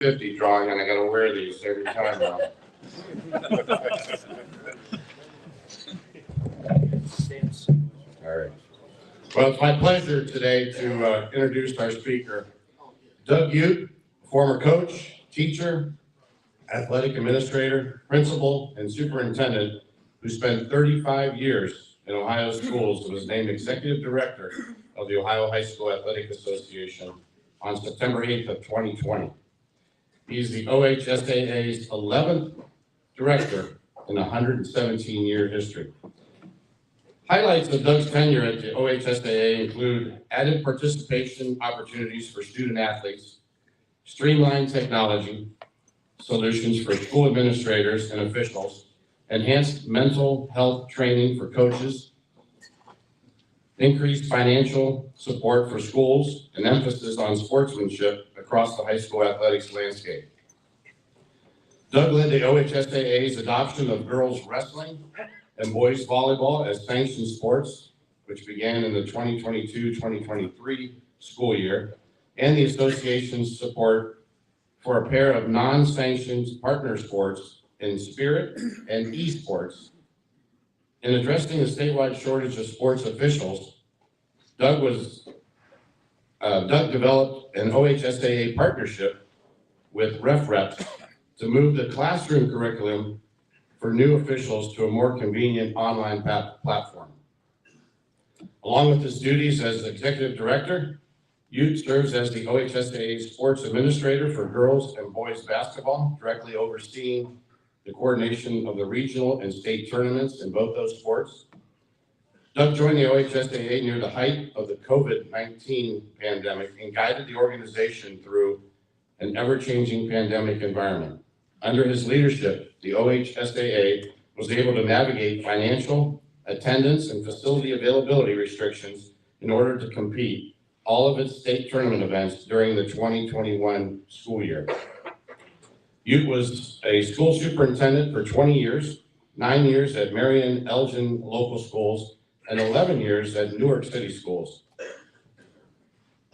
50 drawing, and I got to wear these every time now. All right. Well, it's my pleasure today to introduce our speaker, Doug Ute, former coach, teacher, athletic administrator, principal, and superintendent who spent 35 years in Ohio schools and was named executive director of the Ohio High School Athletic Association on September 8th of 2020. He's the OHSAA's 11th director in a 117-year history. Highlights of Doug's tenure at the OHSAA include added participation opportunities for student athletes, streamlined technology solutions for school administrators and officials, enhanced mental health training for coaches, increased financial support for schools, and emphasis on sportsmanship across the high school athletics landscape. Doug led the OHSAA's adoption of girls wrestling and boys volleyball as sanctioned sports, which began in the 2022-2023 school year, and the association's support for a pair of non-sanctioned partner sports in spirit and esports. In addressing the statewide shortage of sports officials, Doug developed an OHSAA partnership with RefReps to move the classroom curriculum for new officials to a more convenient online platform. Along with his duties as executive director, Ute serves as the OHSAA sports administrator for girls and boys basketball, directly overseeing the coordination of the regional and state tournaments in both those sports. Doug joined the OHSAA near the height of the COVID-19 pandemic and guided the organization through an ever-changing pandemic environment. Under his leadership, the OHSAA was able to navigate financial, attendance, and facility availability restrictions in order to compete all of its state tournament events during the 2021 school year. Ute was a school superintendent for 20 years, 9 years at Marion Elgin local schools, and 11 years at Newark City schools.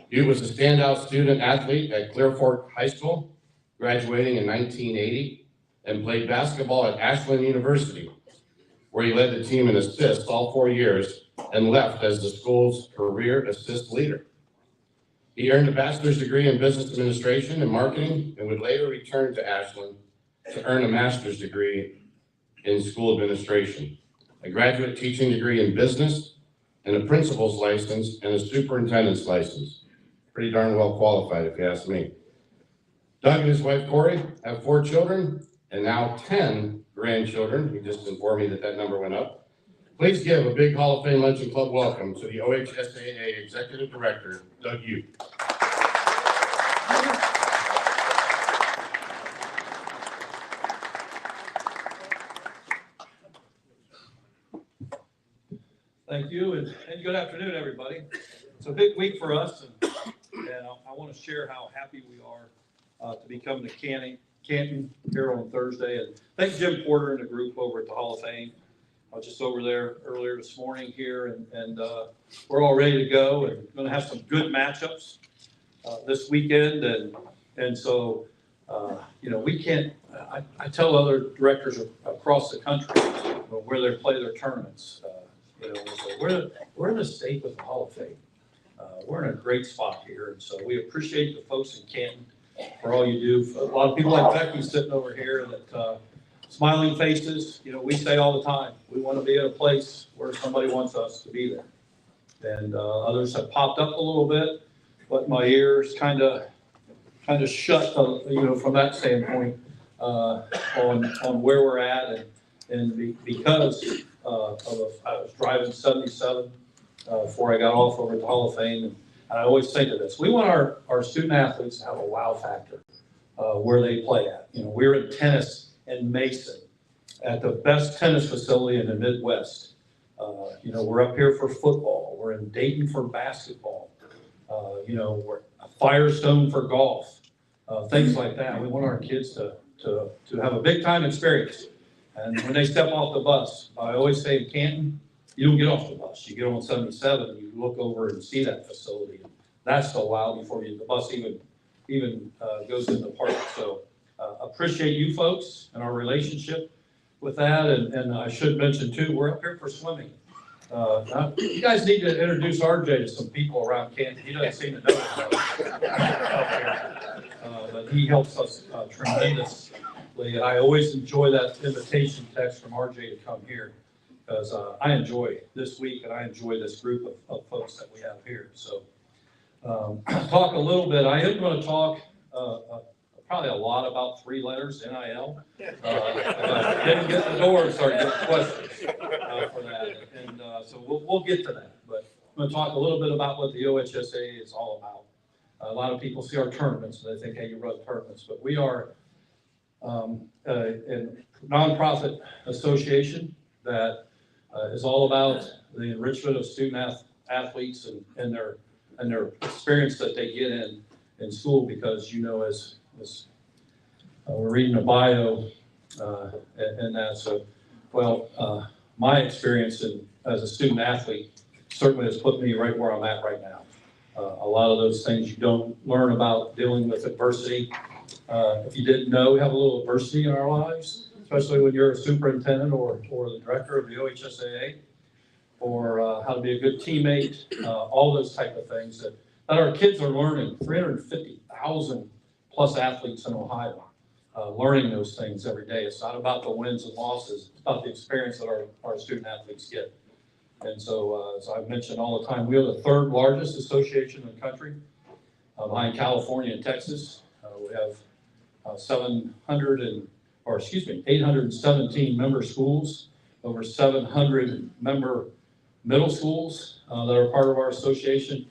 Ute was a standout student athlete at Clear Fork High School, graduating in 1980, and played basketball at Ashland University, where he led the team in assists all 4 years and left as the school's career assist leader. He earned a bachelor's degree in business administration and marketing and would later return to Ashland to earn a master's degree in school administration, a graduate teaching degree in business, and a principal's license and a superintendent's license. Pretty darn well qualified, if you ask me. Doug and his wife, Corey, have 4 children and now 10 grandchildren. He just informed me that that number went up. Please give a big Hall of Fame Luncheon Club welcome to the OHSAA Executive Director, Doug Ute. Thank you, and good afternoon, everybody. It's a big week for us, and I want to share how happy we are to be coming to Canton here on Thursday. And thank Jim Porter and the group over at the Hall of Fame. I was just over there earlier this morning here, and we're all ready to go, and going to have some good matchups this weekend. And so, we can't. I tell other directors across the country where they play their tournaments. So we're in the state with the Hall of Fame. We're in a great spot here, and so we appreciate the folks in Canton for all you do. A lot of people like Becky sitting over here that smiling faces. We say all the time, we want to be in a place where somebody wants us to be there. And others have popped up a little bit, but my ears kind of shut, from that standpoint on where we're at, and because I was driving 77 before I got off over at the Hall of Fame, and I always think of this. We want our student athletes to have a wow factor where they play at. We're in tennis in Mason at the best tennis facility in the Midwest. We're up here for football. We're in Dayton for basketball. We're a Firestone for golf, things like that. We want our kids to have a big time experience. And when they step off the bus, I always say in Canton, you don't get off the bus. You get on 77, you look over and see that facility. That's the wow before the bus even even goes in the park. So appreciate you folks and our relationship with that. And I should mention too, we're up here for swimming. You guys need to introduce RJ to some people around Canton. He doesn't seem to know it. But he helps us tremendously. I always enjoy that invitation text from RJ to come here because I enjoy this week and I enjoy this group of folks that we have here. So talk a little bit. I am going to talk probably a lot about 3 letters, NIL. Didn't get the door and start getting questions for that. And so we'll get to that. But I'm going to talk a little bit about what the OHSAA is all about. A lot of people see our tournaments and they think, hey, you run tournaments. But we are a nonprofit association that is all about the enrichment of student athletes and their experience that they get in school, because, you know, as we're reading a bio and that. So, well, my experience as a student athlete certainly has put me right where I'm at right now. A lot of those things you don't learn about dealing with adversity. If you didn't know, we have a little adversity in our lives, especially when you're a superintendent or the director of the OHSAA, or how to be a good teammate, all those type of things that our kids are learning. 350,000 plus athletes in Ohio learning those things every day. It's not about the wins and losses. It's about the experience that our student athletes get. And so, as I've mentioned all the time, we are the 3rd largest association in the country, behind California and Texas. We have 817 member schools, over 700 member middle schools that are part of our association,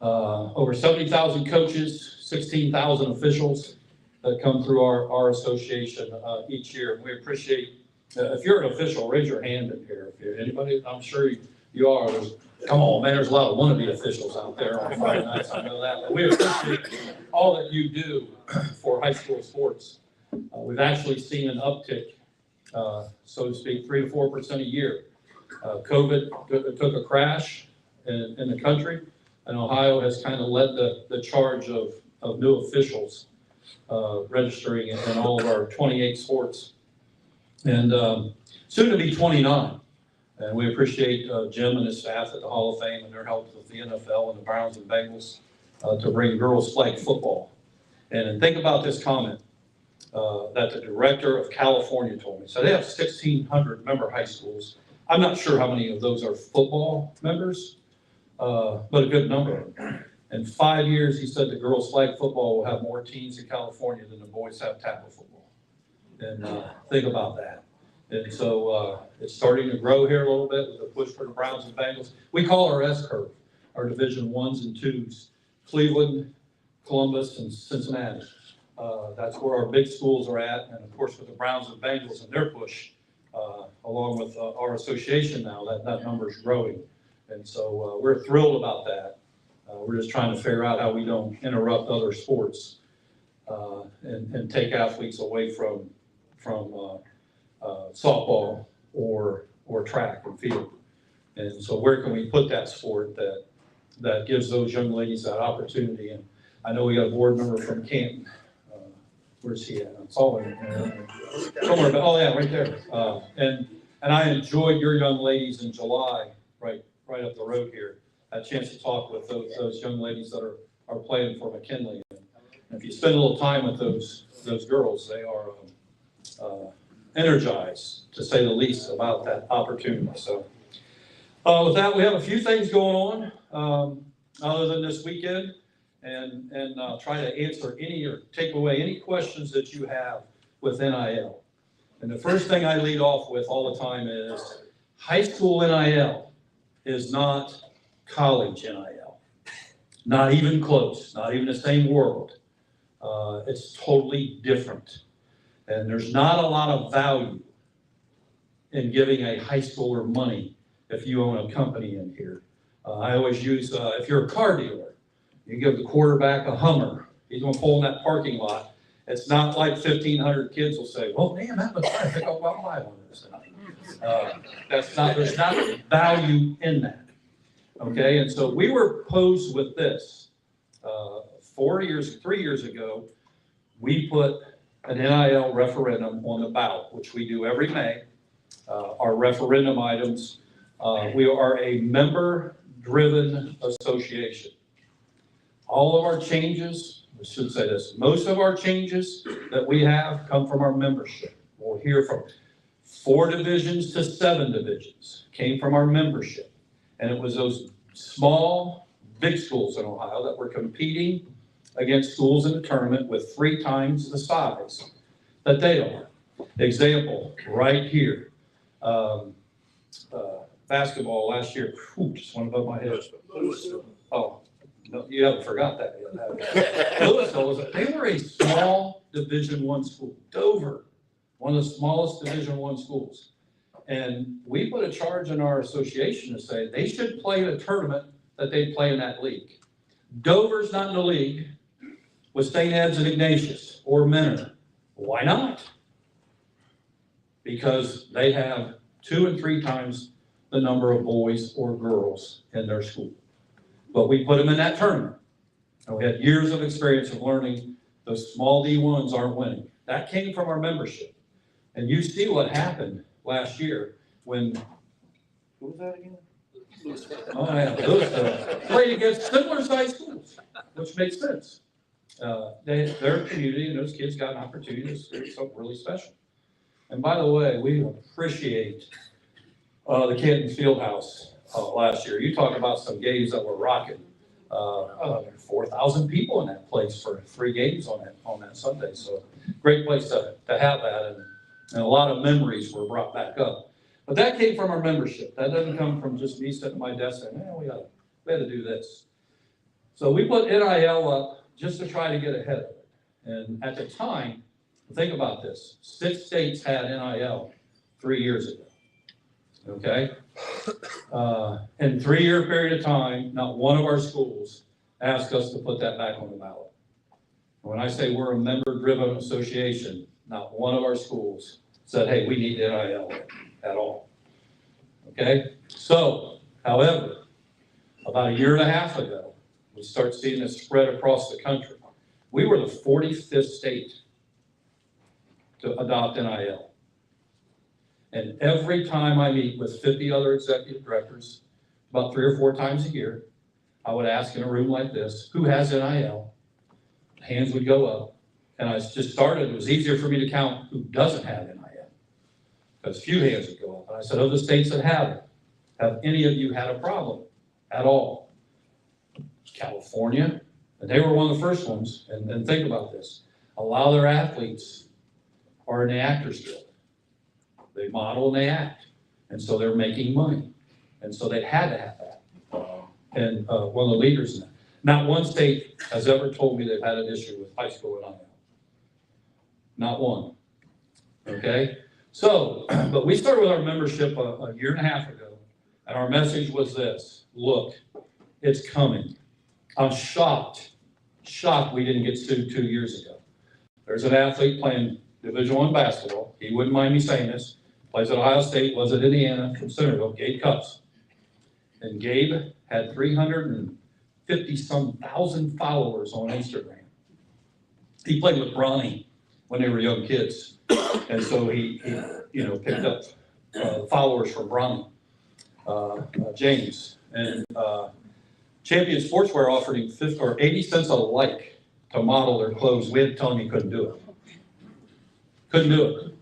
over 70,000 coaches, 16,000 officials that come through our association each year. And we appreciate, if you're an official, raise your hand in here. If you're anybody, I'm sure you are. Come on, man, there's a lot of wannabe officials out there on Friday nights, I know that. But we appreciate all that you do for high school sports. We've actually seen an uptick, so to speak, 3 to 4% a year. COVID took a crash in the country, and Ohio has kind of led the charge of new officials registering in all of our 28 sports, and soon to be 29. And we appreciate Jim and his staff at the Hall of Fame and their help with the NFL and the Browns and Bengals to bring girls flag football. And think about this comment that the director of California told me. So they have 1,600 member high schools. I'm not sure how many of those are football members, but a good number. In 5 years, he said the girls flag football will have more teams in California than the boys have tackle football. And think about that. And so it's starting to grow here a little bit with the push for the Browns and Bengals. We call our S-curve, our Division 1s and 2s, Cleveland, Columbus, and Cincinnati. That's where our big schools are at. And of course, with the Browns and Bengals and their push, along with our association now, that number is growing. And so we're thrilled about that. We're just trying to figure out how we don't interrupt other sports and take athletes away from softball or track and field. And so where can we put that sport that gives those young ladies that opportunity? And I know we got a board member from Canton. Where's he at? It's all in there. Somewhere, but oh yeah, right there. And I enjoyed your young ladies in July, right up the road here. I had a chance to talk with those young ladies that are playing for McKinley. And if you spend a little time with those girls, they are energized, to say the least, about that opportunity. So with that, we have a few things going on other than this weekend, and try to answer any or take away any questions that you have with NIL. And the first thing I lead off with all the time is high school NIL is not college NIL. Not even close, not even the same world. It's totally different. And there's not a lot of value in giving a high schooler money if you own a company in here. I always use, if you're a car dealer, you give the quarterback a Hummer, he's gonna pull in that parking lot. It's not like 1,500 kids will say, well, damn, that looks nice, I think I'll buy one of this. There's not value in that. Okay, and so we were posed with this 3 years ago, we put an NIL referendum on the ballot, which we do every May. Our referendum items, we are a member-driven association. All of our changes, I should say this, most of our changes that we have come from our membership. We'll hear from 4 divisions to 7 divisions, came from our membership. And it was those small, big schools in Ohio that were competing against schools in the tournament with 3 times the size that they are. Example, right here. Basketball last year, just went above my head. Oh, no, you haven't forgot that yet. Louisville, they were a small Division I school. Dover, one of the smallest Division I schools. And we put a charge in our association to say they should play in a tournament that they play in that league. Dover's not in the league with St. Ed's and Ignatius or Mentor. Why not? Because they have 2 and 3 times the number of boys or girls in their school. But we put them in that tournament. And we had years of experience of learning those small D1s aren't winning. That came from our membership. And you see what happened last year when, who was that again? Oh, yeah, Louisville played against similar sized schools, which makes sense. Their community and those kids got an opportunity to do something really special. And by the way, we appreciate the Canton Fieldhouse last year. You talk about some games that were rocking. 4,000 people in that place for 3 games on that Sunday. So great place to have that, and a lot of memories were brought back up. But that came from our membership. That doesn't come from just me sitting at my desk saying, we had to do this. So we put NIL up just to try to get ahead of it. And at the time, think about this, 6 states had NIL 3 years ago. Okay? In 3-year period of time, not one of our schools asked us to put that back on the ballot. When I say we're a member-driven association, not one of our schools said, hey, we need NIL at all. Okay? So, however, about 1.5 years ago, we start seeing this spread across the country. We were the 45th state to adopt NIL. And every time I meet with 50 other executive directors, about 3 or 4 times a year, I would ask in a room like this, who has NIL? Hands would go up. And I just started, it was easier for me to count who doesn't have NIL. Because few hands would go up. And I said, of the states that have it, have any of you had a problem at all? California, and they were one of the first ones. And think about this. A lot of their athletes are in the Actors Guild. They model and they act. And so they're making money. And so they had to have that. And one of the leaders in that. Not one state has ever told me they've had an issue with high school NIL. Not one. Okay? So, but we started with our membership a 1.5 years ago, and our message was this: look, it's coming. I'm shocked we didn't get sued 2 years ago. There's an athlete playing Division I basketball. He wouldn't mind me saying this. Plays at Ohio State, was at Indiana, from Centerville, Gabe Cupps. And Gabe had 350-some thousand followers on Instagram. He played with Bronny when they were young kids. And so he picked up followers from Bronny, James. And Champion Sportswear offered him 50 or 80 cents a like to model their clothes. We had to tell him he couldn't do it. Couldn't do it.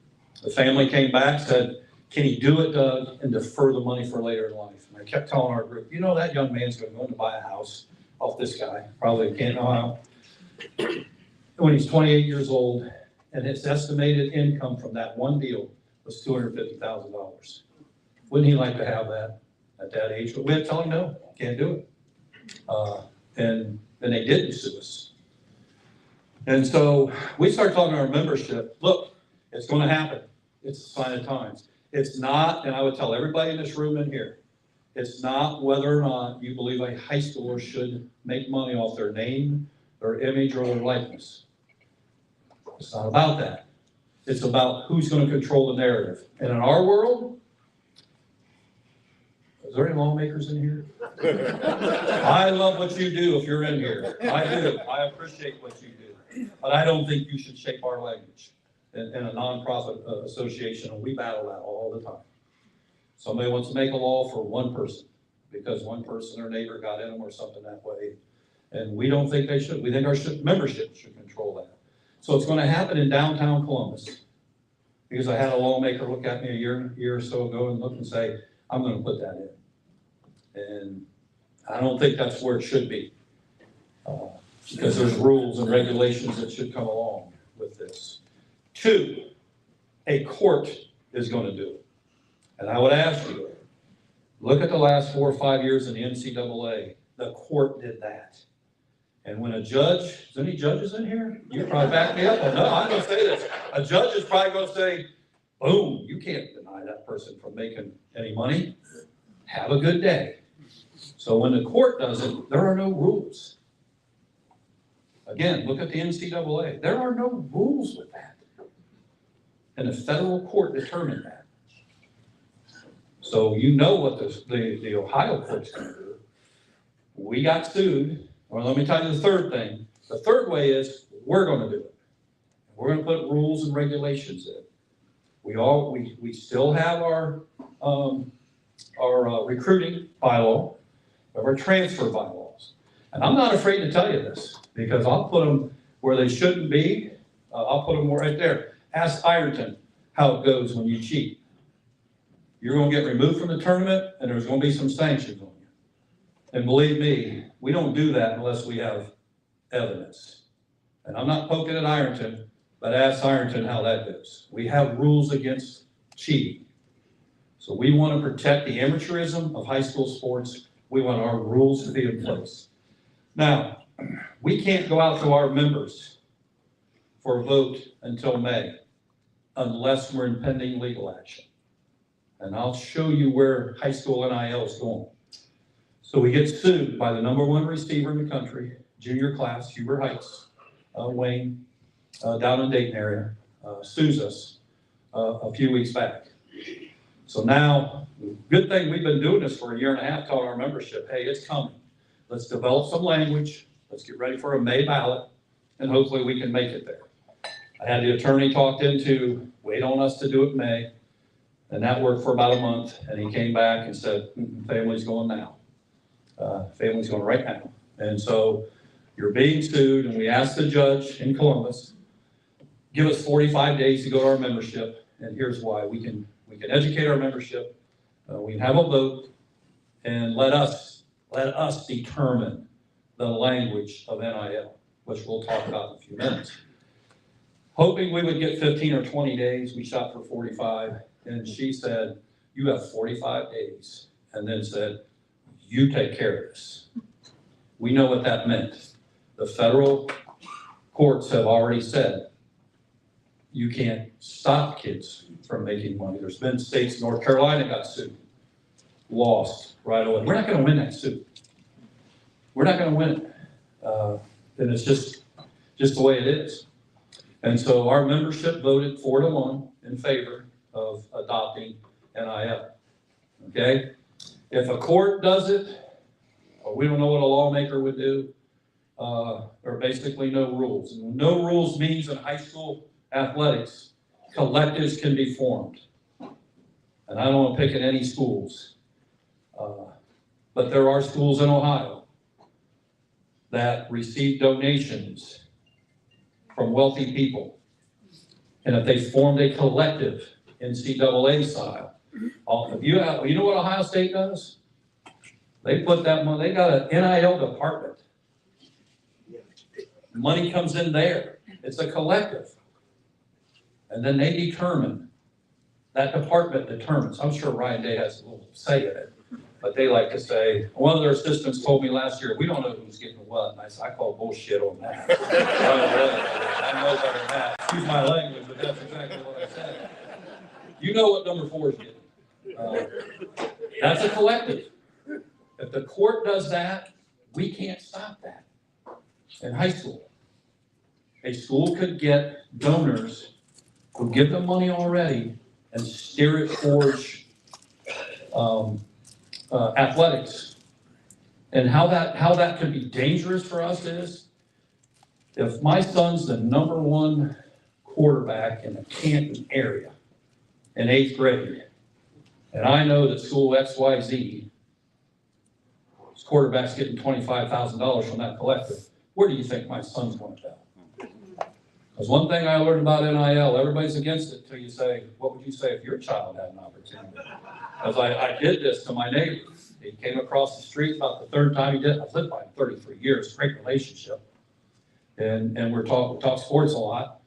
The family came back, said, can he do it, Doug, and defer the money for later in life? And I kept telling our group, that young man's going to go in to buy a house off this guy, probably in Canton, Ohio, when he's 28 years old, and his estimated income from that one deal was $250,000. Wouldn't he like to have that at that age? But we had to tell him, no, can't do it. And they didn't sue us. And so we started talking to our membership, look, it's going to happen. It's a sign of times. It's not, and I would tell everybody in this room and here, it's not whether or not you believe a high schooler should make money off their name, their image, or their likeness. It's not about that. It's about who's going to control the narrative. And in our world, is there any lawmakers in here? I love what you do if you're in here. I do. I appreciate what you do. But I don't think you should shape our language in a nonprofit association, and we battle that all the time. Somebody wants to make a law for one person because one person or neighbor got in them or something that way. And we don't think they should. We think our membership should control that. So it's going to happen in downtown Columbus. Because I had a lawmaker look at me a year or so ago and look and say, I'm going to put that in. And I don't think that's where it should be. Because there's rules and regulations that should come along with this. 2, a court is going to do it. And I would ask you, look at the last 4 or 5 years in the NCAA. The court did that. And when a judge, is there any judges in here? You can probably back me up on no, I'm going to say this. A judge is probably going to say, boom, you can't deny that person from making any money. Have a good day. So when the court does it, there are no rules. Again, look at the NCAA. There are no rules with that. And the federal court determined that. So you know what the Ohio court's going to do. We got sued. Well, let me tell you the third thing. The third way is we're going to do it. We're going to put rules and regulations in. We still have our recruiting bylaw, our transfer bylaws. And I'm not afraid to tell you this because I'll put them where they shouldn't be. I'll put them right there. Ask Ironton how it goes when you cheat. You're going to get removed from the tournament and there's going to be some sanctions on you. And believe me, we don't do that unless we have evidence. And I'm not poking at Ironton, but ask Ironton how that goes. We have rules against cheating. So we want to protect the amateurism of high school sports. We want our rules to be in place. Now, we can't go out to our members for a vote until May unless we're in pending legal action. And I'll show you where high school NIL is going. So we get sued by the #1 receiver in the country, junior class, Huber Heights, Wayne, down in Dayton area, sues us a few weeks back. So now, good thing we've been doing this for a year and a half, telling our membership, hey, it's coming. Let's develop some language. Let's get ready for a May ballot, and hopefully we can make it there. I had the attorney talked into, wait on us to do it in May, and that worked for about a month, and he came back and said, family's going now. Family's going right now. And so you're being sued, and we asked the judge in Columbus, give us 45 days to go to our membership, and here's why. We can educate our membership, we can have a vote, and let us determine the language of NIL, which we'll talk about in a few minutes. Hoping we would get 15 or 20 days, we shot for 45, and she said, you have 45 days, and then said, you take care of this. We know what that meant. The federal courts have already said you can't stop kids from making money. There's been states, North Carolina got sued, lost right away. We're not going to win that suit. We're not going to win it. And it's just the way it is. And so our membership voted 4-1 in favor of adopting NIL. Okay? If a court does it, or we don't know what a lawmaker would do, there are basically no rules. And no rules means in high school athletics, collectives can be formed. And I don't want to pick at any schools, but there are schools in Ohio that receive donations from wealthy people. And if they formed a collective, NCAA style, you know what Ohio State does? They put that money, they got an NIL department. Money comes in there. It's a collective. And then they determine, that department determines. I'm sure Ryan Day has a little say in it, but they like to say, one of their assistants told me last year, we don't know who's getting what. And I said, I call bullshit on that. I know better than that. Excuse my language, but that's exactly what I said. You know what number 4 is getting. That's a collective. If the court does that, we can't stop that. In high school, a school could get donors who give them money already and steer it towards athletics. And how that could be dangerous for us is, if my son's the #1 quarterback in the Canton area in 8th grade, and I know that school XYZ, his quarterback's getting $25,000 from that collective, where do you think my son's going to go? Because one thing I learned about NIL, everybody's against it until you say, what would you say if your child had an opportunity? Because I did this to my neighbor. He came across the street about the 3rd time he did it. I've lived by him 33 years, great relationship. And we talk sports a lot.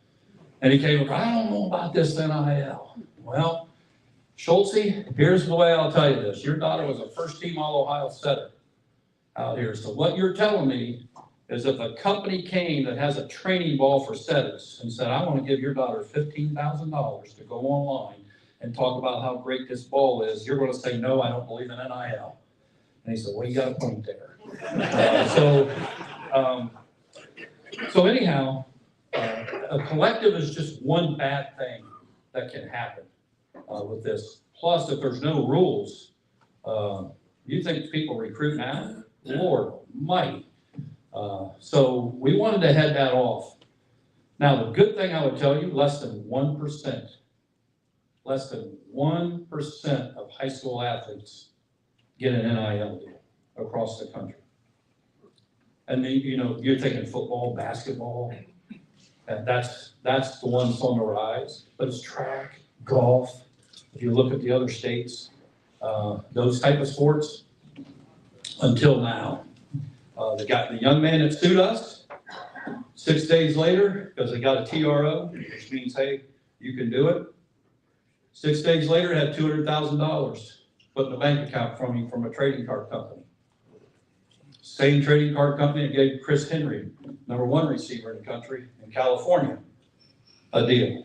And he came across, I don't know about this NIL. Well, Schultze, here's the way I'll tell you this. Your daughter was a first-team All-Ohio setter out here. So what you're telling me is if a company came that has a training ball for setters and said, I want to give your daughter $15,000 to go online and talk about how great this ball is, you're going to say, no, I don't believe in NIL. And he said, well, you got a point there. So anyhow, a collective is just one bad thing that can happen with this. Plus, if there's no rules, you think people recruit now? Lord almighty. So we wanted to head that off. Now, the good thing I would tell you, less than 1% of high school athletes get an NIL deal across the country. And then, you're thinking football, basketball, and that's the one that's on the rise. But it's track, golf. If you look at the other states, those type of sports, until now. The young man that sued us, 6 days later, because they got a TRO, which means, hey, you can do it. 6 days later, had $200,000 put in a bank account from a trading card company. Same trading card company that gave Chris Henry, #1 receiver in the country in California, a deal.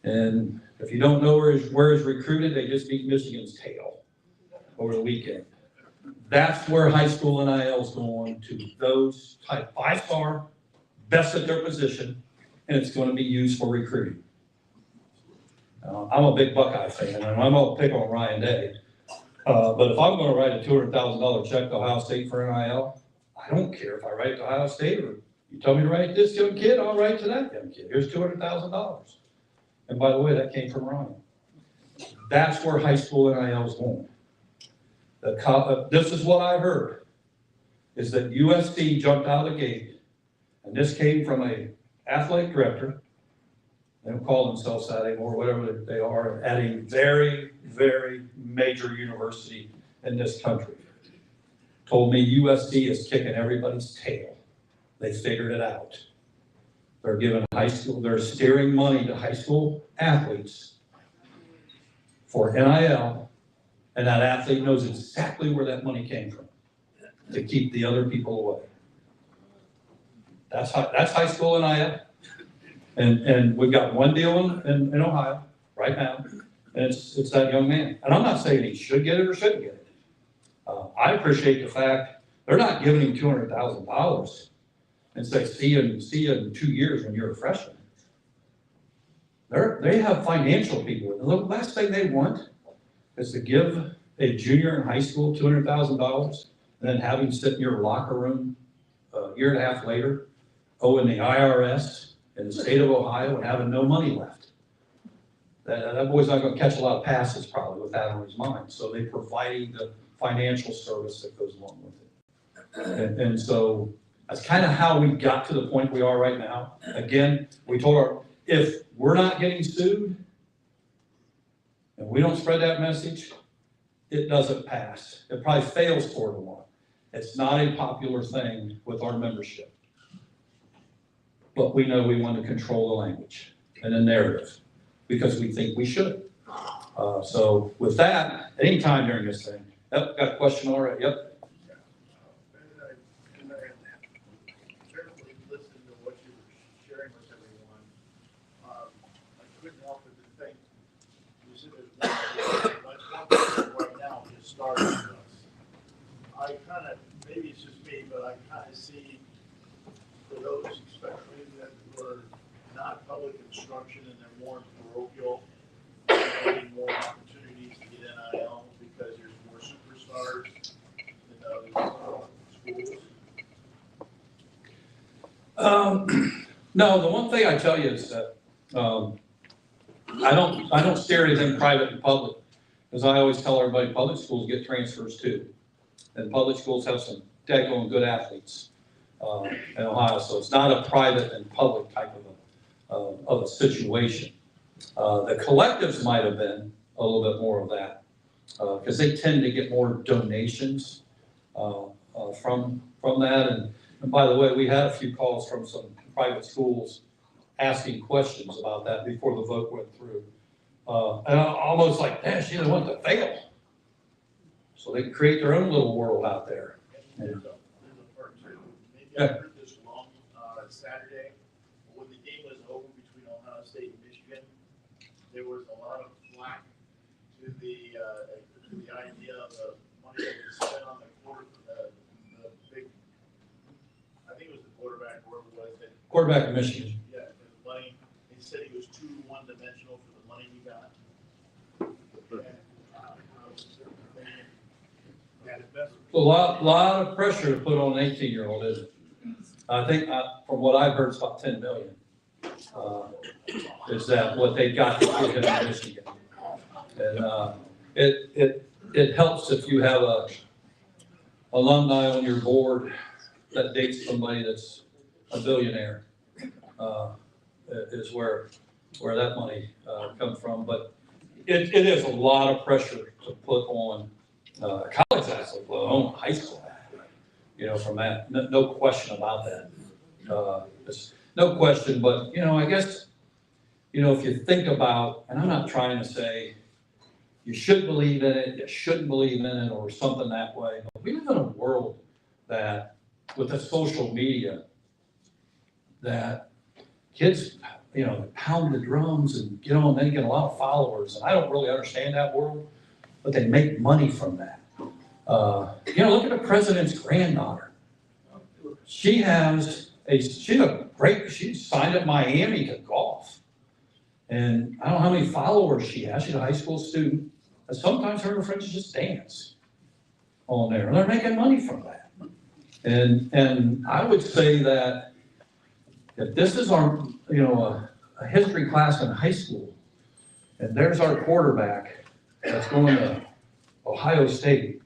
And if you don't know where he's recruited, they just beat Michigan's tail over the weekend. That's where high school NIL is going, to those type 5-star, best at their position, and it's going to be used for recruiting. I'm a big Buckeye fan, and I'm going to pick on Ryan Day. But if I'm going to write a $200,000 check to Ohio State for NIL, I don't care if I write it to Ohio State or you tell me to write this young kid, I'll write to that young kid. Here's $200,000. And by the way, that came from Ryan. That's where high school NIL is going. This is what I heard, is that USC jumped out of the gate, and this came from a athletic director. They don't call themselves that anymore, whatever they are, at a very, very major university in this country. Told me USC is kicking everybody's tail. They figured it out. They're giving they're steering money to high school athletes for NIL, and that athlete knows exactly where that money came from to keep the other people away. That's high school NIL. And we've got one deal in Ohio right now, and it's that young man. And I'm not saying he should get it or shouldn't get it. I appreciate the fact they're not giving him $200,000 and say, see you in 2 years when you're a freshman. They have financial people. The last thing they want is to give a junior in high school $200,000 and then have him sit in your locker room a year and a half later, owing the IRS in the state of Ohio and having no money left. That boy's not going to catch a lot of passes probably with that on his mind. So they're providing the financial service that goes along with it. And so that's kind of how we got to the point we are right now. Again, we told if we're not getting sued and we don't spread that message, it doesn't pass. It probably fails 4-1. It's not a popular thing with our membership. But we know we want to control the language and the narrative because we think we should. So with that, any time during this thing, yep, got a question already, yep. Carefully listen to what you were sharing with everyone. I couldn't help but to think, you said there's one right now just starting with us. I kind of, maybe it's just me, but I kind of see for those especially that were not public instruction and they're more parochial, getting more opportunities to get NIL because there's more superstars No, the one thing I tell you is that, I don't stare at anything private and public, because I always tell everybody, public schools get transfers too. And public schools have some daggone good athletes, in Ohio, so it's not a private and public type of a situation. The collectives might have been a little bit more of that, because they tend to get more donations, from that. And by the way, we had a few calls from some private schools asking questions about that before the vote went through. And I'm almost like, man, she didn't want to fail. So they can create their own little world out there. There's a part two. Maybe I heard this wrong, Saturday, but when the game was over between Ohio State and Michigan, there was a lot of flack to the idea of the money that was spent on the big, I think it was the quarterback, whoever it was, that, Quarterback of Michigan. yeah, the money, they said he was too one-dimensional for the money he got. And, I was thinking, that investment. A lot of pressure to put on an 18-year-old, isn't it? I think, from what I've heard, it's about 10 million. Is that what they got to get him in Michigan? And it helps if you have a alumni on your board that dates somebody that's a billionaire. Is where that money comes from. But it is a lot of pressure to put on college athletes, let alone high school athletes, from that. No question about that. There's no question, but, I guess, if you think about, and I'm not trying to say you should believe in it, you shouldn't believe in it, or something that way, but we live in a world that, with the social media, that kids, pound the drums and they get a lot of followers, and I don't really understand that world, but they make money from that. Look at the president's granddaughter. She's signed at Miami to golf. And I don't know how many followers she has. She's a high school student. And sometimes her and her friends just dance on there. And they're making money from that. And I would say that if this is our, a history class in high school, and there's our quarterback that's going to Ohio State,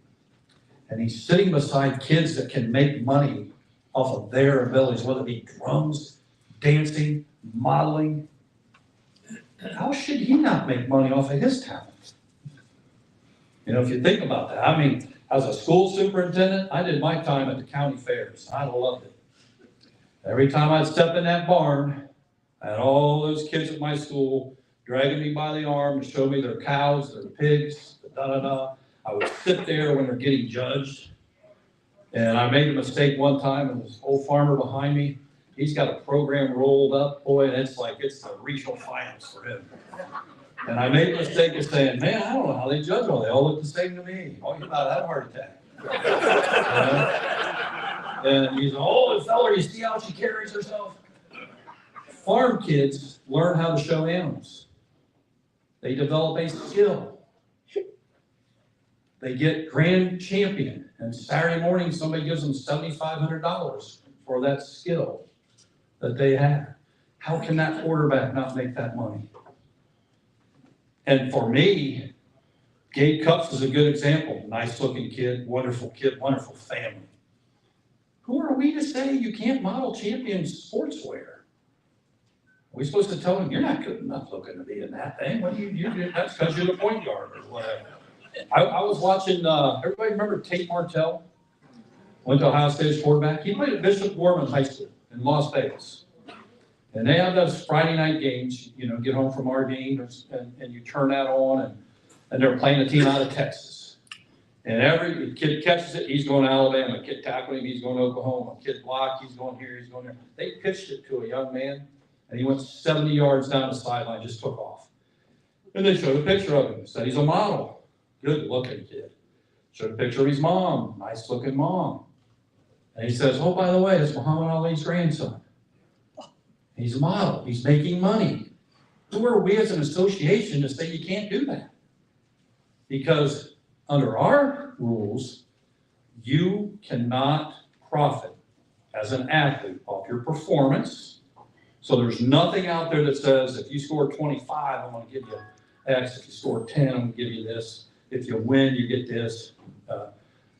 and he's sitting beside kids that can make money off of their abilities, whether it be drums, dancing, modeling. How should he not make money off of his talent? If you think about that. I mean, as a school superintendent, I did my time at the county fairs. I loved it. Every time I'd step in that barn, I had all those kids at my school dragging me by the arm to show me their cows, their pigs, da-da-da. I would sit there when they're getting judged. And I made a mistake one time, and this old farmer behind me, he's got a program rolled up, boy, and it's like it's the regional finals for him. And I made a mistake of saying, man, I don't know how they judge all. They all look the same to me. Oh, you about had a heart attack. And he's an old fella, you see how she carries herself? Farm kids learn how to show animals. They develop a skill. They get grand champion, and Saturday morning, somebody gives them $7,500 for that skill that they have. How can that quarterback not make that money? And for me, Gabe Cupps is a good example. Nice looking kid, wonderful family. Who are we to say you can't model champion sportswear? Are we supposed to tell him you're not good enough looking to be in that thing? What do you that's because you're the point guard or whatever. I was watching, everybody remember Tate Martell? Went to Ohio State's quarterback. He played at Bishop Gorman High School in Las Vegas. And they have those Friday night games, get home from our game, and you turn that on, and they're playing a team out of Texas. And every kid catches it, he's going to Alabama. Kid tackling him, he's going to Oklahoma. Kid block, he's going here, he's going there. They pitched it to a young man, and he went 70 yards down the sideline, just took off. And they showed a picture of him. Said he's a model. Good looking kid. Showed a picture of his mom, nice looking mom. And he says, oh, by the way, it's Muhammad Ali's grandson. He's a model, he's making money. Who are we as an association to say you can't do that? Because under our rules, you cannot profit as an athlete off your performance. So there's nothing out there that says if you score 25, I'm going to give you X. If you score 10, I'm going to give you this. If you win, you get this.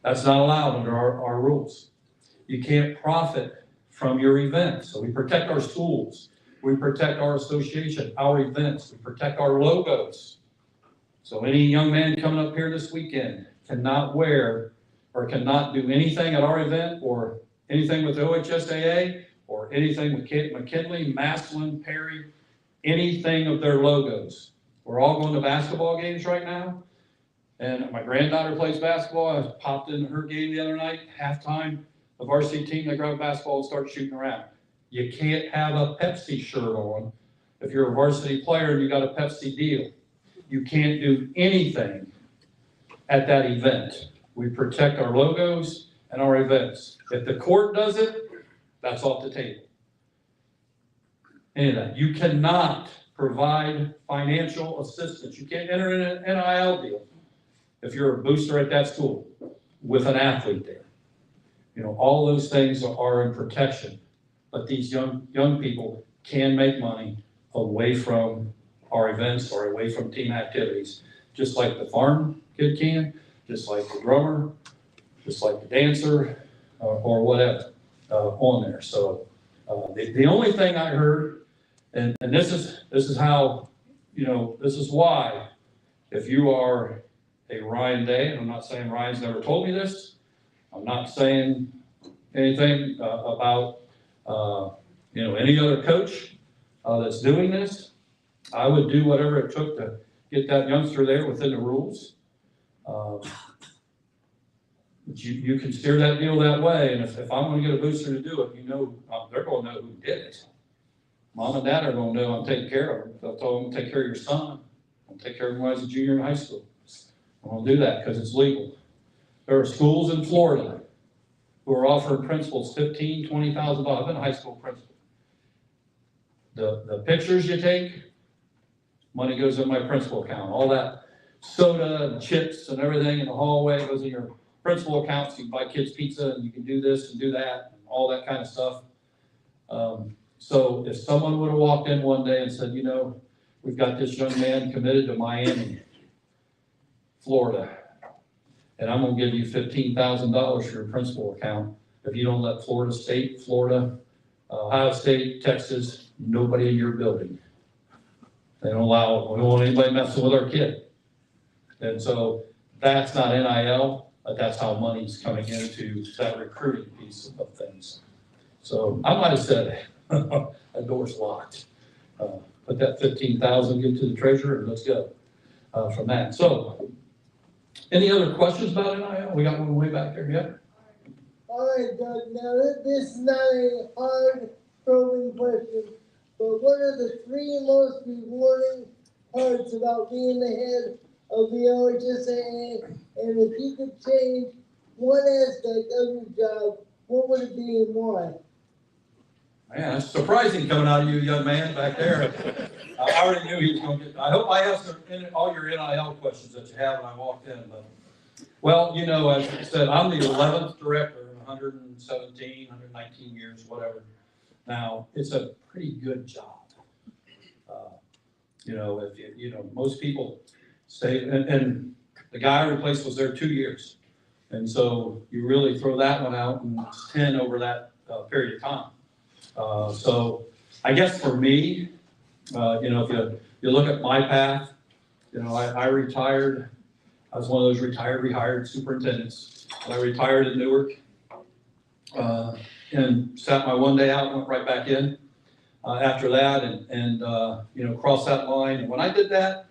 That's not allowed under our rules. You can't profit from your event. So we protect our schools. We protect our association, our events. We protect our logos. So any young man coming up here this weekend cannot wear or cannot do anything at our event or anything with OHSAA or anything with McKinley, Massillon, Perry, anything of their logos. We're all going to basketball games right now. And my granddaughter plays basketball. I popped into her game the other night, halftime. The varsity team, they grab a basketball and start shooting around. You can't have a Pepsi shirt on if you're a varsity player and you got a Pepsi deal. You can't do anything at that event. We protect our logos and our events. If the court does it, that's off the table. Any of that. You cannot provide financial assistance. You can't enter in an NIL deal if you're a booster at that school with an athlete there. You know, all those things are in protection. But these young people can make money away from our events or away from team activities, just like the farm kid can, just like the drummer, just like the dancer, or whatever on there. So the only thing I heard, and this is how, you know, this is why, if you are a Ryan Day, and I'm not saying Ryan's never told me this, I'm not saying anything about you know, any other coach that's doing this. I would do whatever it took to get that youngster there within the rules. But you can steer that deal that way, and if I'm going to get a booster to do it, you know, they're going to know who did it. Mom and dad are going to know I'm taking care of them. They'll tell them, take care of your son. I'll take care of him when I was a junior in high school. I'm going to do that because it's legal. There are schools in Florida who are offering principals $15,000, $20,000. I've been a high school principal. The pictures you take, money goes in my principal account. All that soda and chips and everything in the hallway goes in your principal account. So you can buy kids pizza and you can do this and do that, and all that kind of stuff. So if someone would have walked in one day and said, you know, we've got this young man committed to Miami, Florida, and I'm going to give you $15,000 for your principal account if you don't let Florida State, Florida, Ohio State, Texas, nobody in your building. They don't allow, we don't want anybody messing with our kid. And so that's not NIL, but that's how money's coming into that recruiting piece of things. So I might have said, a door's locked. Put that $15,000, give to the treasurer, and let's go from that. So any other questions about NIL? We got one way back there, yeah? All right, Doug, now this is not a hard probing question, but what are the 3 most rewarding parts about being the head of the OHSAA? And if you could change one aspect of your job, what would it be and why? Man, that's surprising coming out of you, young man, back there. I already knew he was going to get, I hope I answered all your NIL questions that you have when I walked in. But, well, you know, as I said, I'm the 11th director in 117, 119 years, whatever. Now, it's a pretty good job. You know, if you know, most people stay, and the guy I replaced was there 2 years. And so you really throw that one out, and it's 10 over that period of time. So I guess for me, you know, if you look at my path, you know, I retired. I was one of those rehired superintendents. I retired at Newark and sat my one day out and went right back in after that and you know, crossed that line. And when I did that,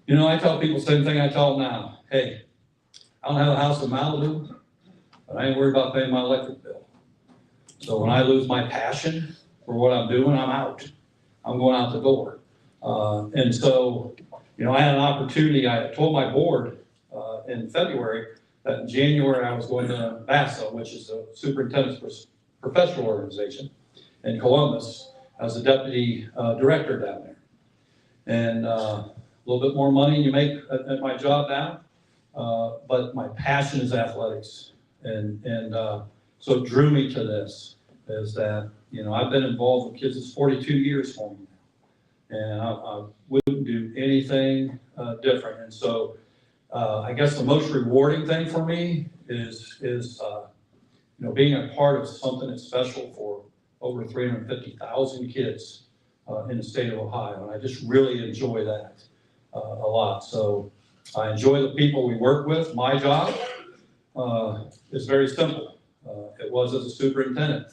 you know, I tell people the same thing I tell them now. Hey, I don't have a house in Malibu, but I ain't worried about paying my electric bill. So when I lose my passion for what I'm doing, I'm out. I'm going out the door. And so, you know, I had an opportunity. I told my board in February that in January I was going to VASA, which is a superintendent's professional organization in Columbus, as a deputy director down there. And a little bit more money you make at my job now, but my passion is athletics. And so it drew me to this. is that, I've been involved with kids, it's 42 years for me. And I wouldn't do anything different. And so I guess the most rewarding thing for me is being a part of something that's special for over 350,000 kids in the state of Ohio. And I just really enjoy that a lot. So I enjoy the people we work with. My job is very simple. It was as a superintendent.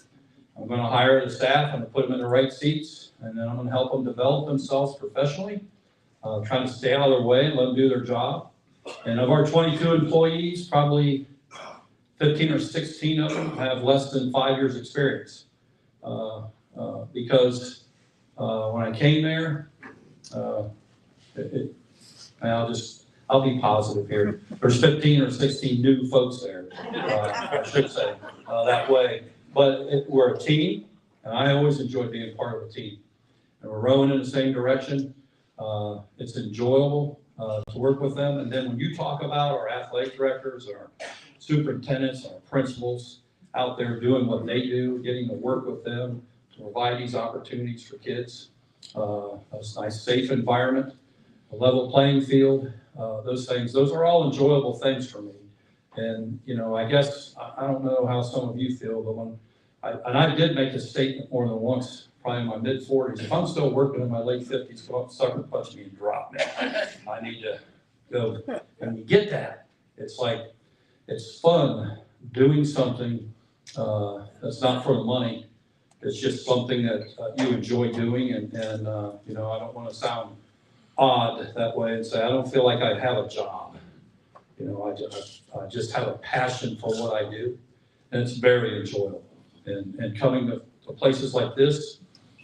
I'm going to hire the staff, I'm going to put them in the right seats, and then I'm going to help them develop themselves professionally, trying to stay out of their way and let them do their job. And of our 22 employees, probably 15 or 16 of them have less than 5 years experience. Because when I came there, I'll be positive here. There's 15 or 16 new folks there, I should say, that way. But we're a team, and I always enjoy being part of a team. And we're rowing in the same direction. It's enjoyable to work with them. And then when you talk about our athletic directors, our superintendents, our principals out there doing what they do, getting to work with them to provide these opportunities for kids, a nice, safe environment, a level playing field, those are all enjoyable things for me. And, I guess, I don't know how some of you feel, but I did make a statement more than once, probably in my mid-40s, if I'm still working in my late 50s, go up, sucker punch me and drop me. I need to go. And we get that. It's like, it's fun doing something that's not for the money. It's just something that you enjoy doing. And I don't want to sound odd that way and say, I don't feel like I have a job. I just have a passion for what I do, and it's very enjoyable. And coming to places like this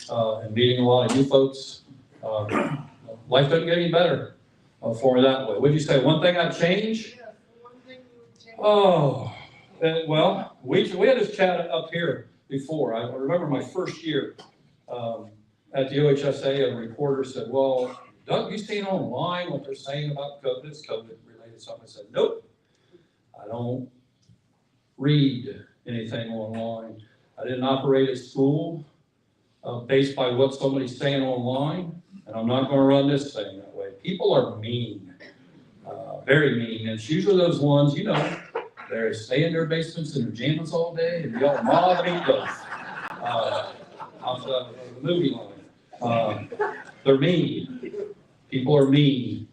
and meeting a lot of you folks, life doesn't get any better for me that way. Would you say one thing I'd change? Yeah, one thing you would change. Oh, well, we had this chat up here before. I remember my first year at the OHSA, a reporter said, well, Doug, you seen online what they're saying about COVID? It's COVID-related something. I said, nope, I don't read anything online. I didn't operate a school based by what somebody's saying online, and I'm not going to run this thing that way. People are mean, very mean, and it's usually those ones, they stay in their basements and their jammies all day and yell mob meatloaf off the movie line. They're mean. People are mean.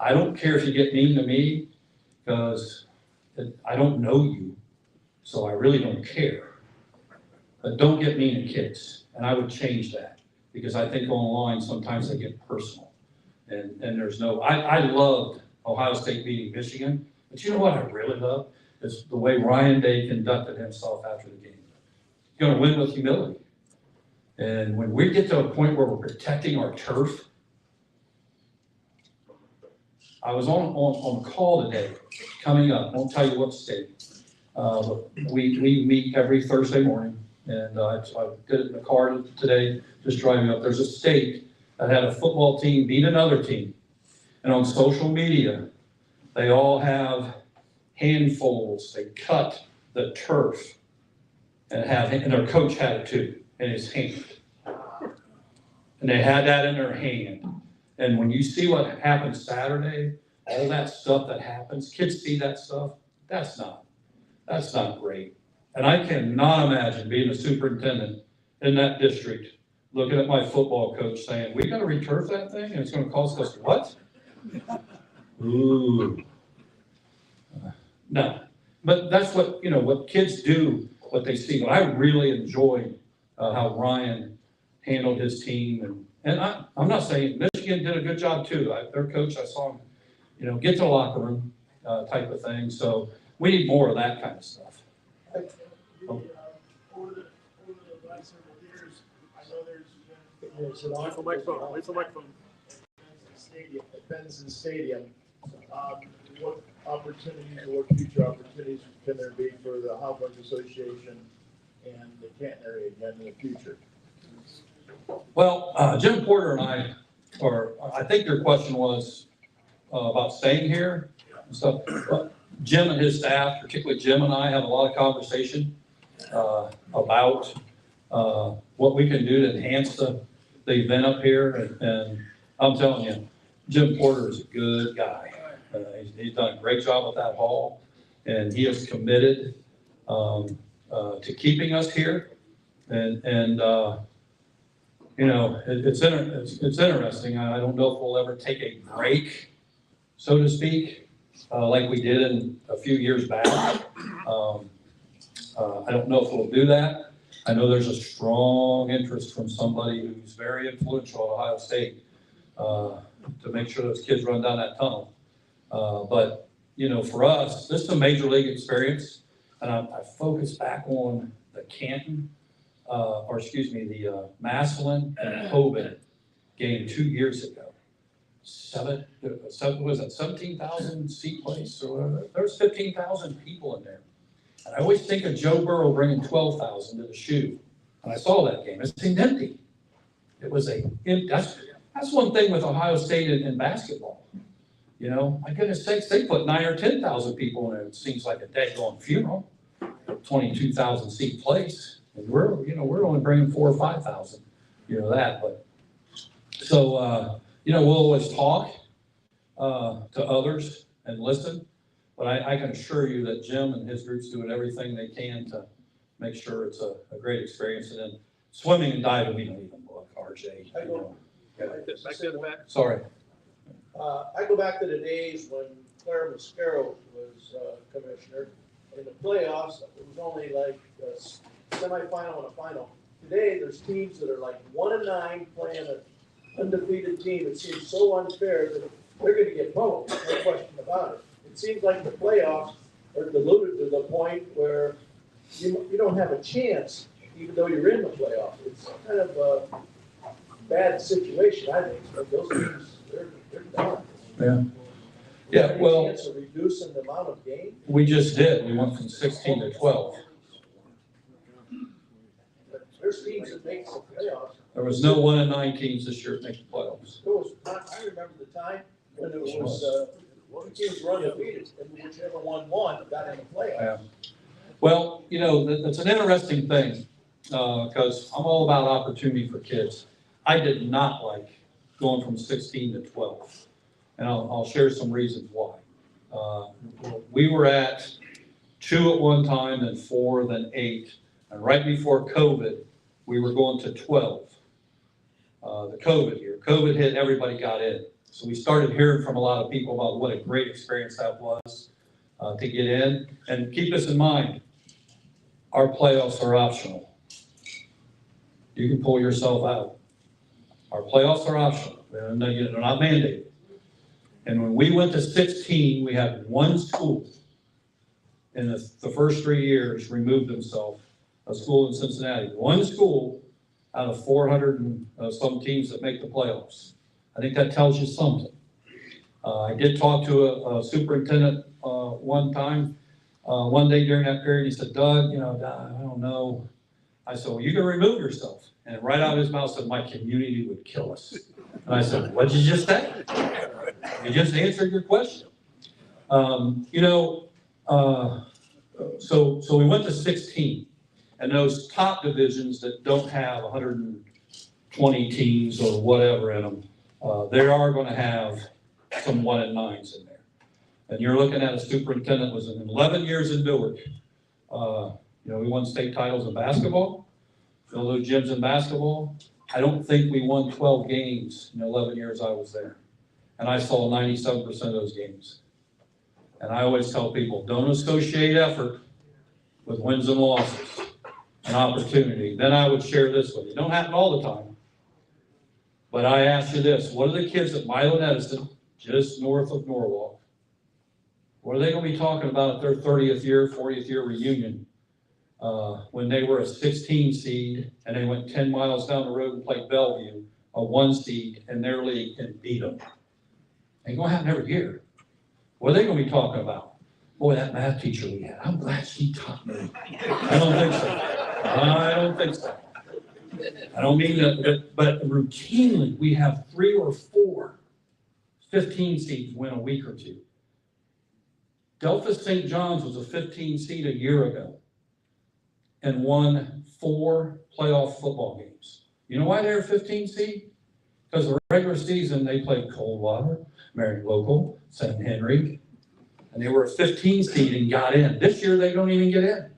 I don't care if you get mean to me because I don't know you, so I really don't care. But don't get mean to kids, and I would change that because I think online sometimes they get personal, and there's no. I loved Ohio State beating Michigan, but you know what I really love is the way Ryan Day conducted himself after the game. He's going to win with humility, and when we get to a point where we're protecting our turf. I was on a call today, coming up, I won't tell you what state. But we meet every Thursday morning, and I did it in the car today, just driving up. There's a state that had a football team beat another team. And on social media, they all have handfuls, they cut the turf, and their coach had it too, in his hand. And they had that in their hand. And when you see what happened Saturday, all that stuff that happens, kids see that stuff, that's not great. And I cannot imagine being a superintendent in that district, looking at my football coach saying, we gotta returf that thing and it's gonna cost us what? Ooh. No, but that's what kids do, what they see. But I really enjoyed how Ryan handled his team. And I'm not saying Michigan did a good job too. Their coach, I saw him, get to the locker room type of thing. So we need more of that kind of stuff. Over the last several years, I know there's been. Wait for microphone. At Benson Stadium, what opportunities or what future opportunities can there be for the Hopkins Association and the Canton area again in the future? Well, Jim Porter and I think your question was about staying here and stuff. But Jim and his staff, particularly Jim and I, have a lot of conversation. about what we can do to enhance the event up here. And I'm telling you, Jim Porter is a good guy. He's done a great job with that hall, and he is committed to keeping us here. And you know, it's interesting. I don't know if we'll ever take a break, so to speak, like we did in a few years back. I don't know if we'll do that. I know there's a strong interest from somebody who's very influential at Ohio State to make sure those kids run down that tunnel. But, you know, for us, this is a major league experience, and I focus back on the Canton, the Massillon and Hoban game 2 years ago. 17,000 seat place or whatever. There's 15,000 people in there. And I always think of Joe Burrow bringing 12,000 to the shoe. And I saw that game. It seemed empty. It was that's one thing with Ohio State in basketball. You know, my goodness sakes, they put 9,000 or 10,000 people in there. It seems like a daggone funeral. 22,000 seat place. And we're only bringing 4,000 or 5,000. You know that, but so you know, we'll always talk to others and listen. But I can assure you that Jim and his group's doing everything they can to make sure it's a great experience. And then swimming and diving, we don't even look, RJ. You know. Back to the back. Sorry. I go back to the days when Claire Mascaro was commissioner. In the playoffs, it was only like a semifinal and a final. Today, there's teams that are like 1-9 playing an undefeated team. It seems so unfair that they're going to get pummeled, no question about it. It seems like the playoffs are diluted to the point where you don't have a chance, even though you're in the playoffs. It's kind of a bad situation, I think. But those teams, they're done. Yeah. Yeah, well, chance of reducing the amount of games? we just did. We went from 16 to 12. But there's teams that make the playoffs. There was no 1-9 teams this year that make the playoffs. There was, I remember the time when it was, teams were undefeated, and whichever one won got in the playoffs. Yeah. Well, you know, that's an interesting thing, because I'm all about opportunity for kids. I did not like going from 16 to 12, and I'll share some reasons why. We were at 2 at one time, then 4, then 8, and right before COVID, we were going to 12. The COVID year. COVID hit, everybody got in. So we started hearing from a lot of people about what a great experience that was to get in. And keep this in mind, our playoffs are optional. You can pull yourself out. Our playoffs are optional. They're not mandated. And when we went to 16, we had one school in the first 3 years removed themselves, a school in Cincinnati. One school out of 400 and some teams that make the playoffs. I think that tells you something. I did talk to a superintendent one time, one day during that period. He said, Doug, you know, I don't know. I said, well, you can remove yourself. And right out of his mouth said, my community would kill us. And I said, what did you just say? You just answered your question. You know, so we went to 16. And those top divisions that don't have 120 teams or whatever in them, they are going to have some 1-9s in there. And you're looking at a superintendent was in 11 years in Newark. You know, we won state titles in basketball, filled those gyms in basketball. I don't think we won 12 games in the 11 years I was there. And I saw 97% of those games. And I always tell people, don't associate effort with wins and losses. An opportunity. Then I would share this with you. It don't happen all the time. But I ask you this, what are the kids at Milo and Edison, just north of Norwalk, what are they going to be talking about at their 30th year, 40th year reunion when they were a 16 seed and they went 10 miles down the road and played Bellevue, a 1 seed in their league and beat them? Ain't going to happen every year. What are they going to be talking about? Boy, that math teacher we had, I'm glad she taught me. I don't think so. I don't think so. I don't mean that, but routinely we have 3 or 4 15 seeds win a week or two. Delphus St. John's was a 15 seed a year ago. and won 4 playoff football games. You know why they were 15 seed? Because the regular season, they played Coldwater, Marion Local, St. Henry, and they were a 15 seed and got in. This year, they don't even get in.